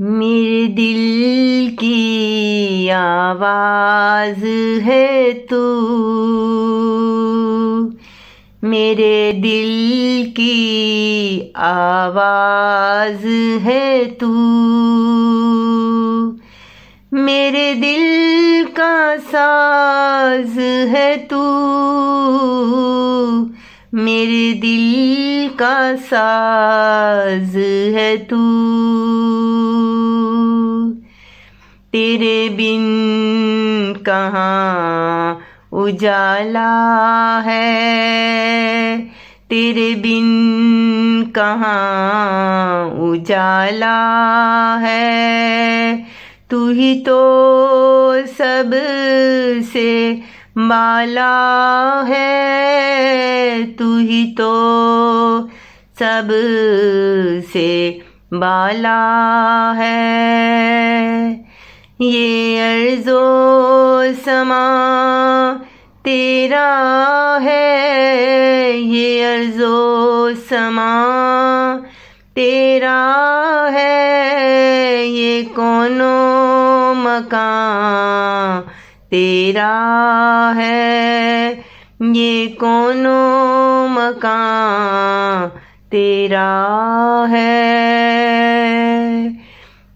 मेरे दिल की आवाज़ है तू, मेरे दिल की आवाज़ है तू, मेरे दिल का साज है तू, मेरे दिल का साज है तू। तेरे बिन कहाँ उजाला है, तेरे बिन कहाँ उजाला है। तू ही तो सब से बाला है, तू ही तो सब से बाला है। ये अर्ज़ो समा तेरा है, ये अर्ज़ो समा तेरा है, ये कौनो मकान तेरा है, ये कौनो मकान तेरा है।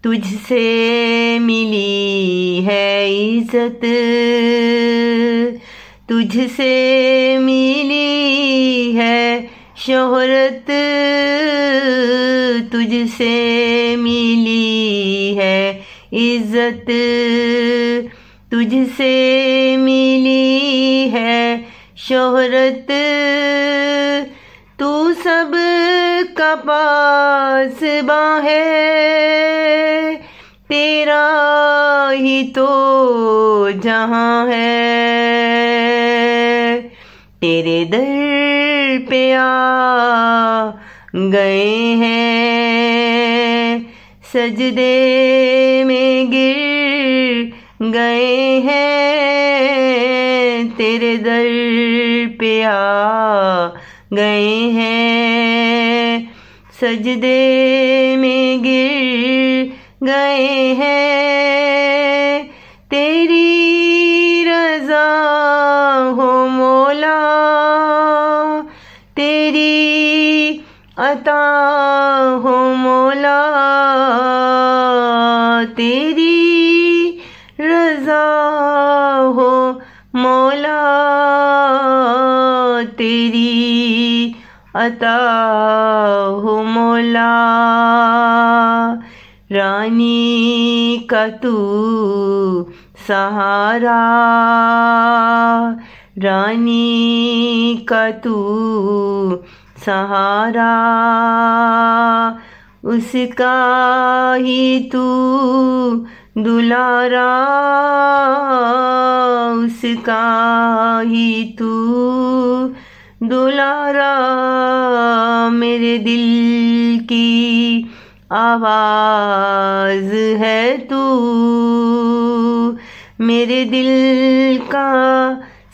तुझसे मिली है इज्जत, तुझसे मिली है शोहरत, तुझसे मिली है इज्जत, तुझसे मिली है शोहरत। तू सब का पासबा है, तेरा ही तो जहां है। तेरे दर पे आ गए हैं, सजदे में गिर गए हैं, तेरे दर पे आ गए हैं, सजदे में गिर गए हैं। तेरी रज़ा हो मौला, तेरी अता हो मौला, तेरी रज़ा हो मौला, तेरी अता हो मौला। रानी का तू सहारा, रानी का तू सहारा, उसका ही तू दुलारा, उसका ही तू दुलारा। मेरे दिल की आवाज़ है तू, मेरे दिल का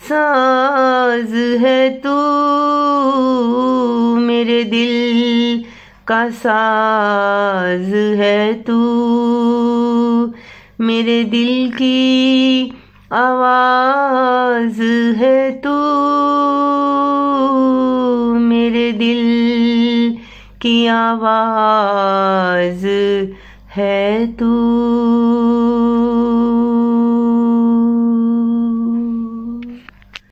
साज है तू, मेरे दिल का साज है तू, मेरे दिल की आवाज़ है तू, मेरे दिल की आवाज़ है तू।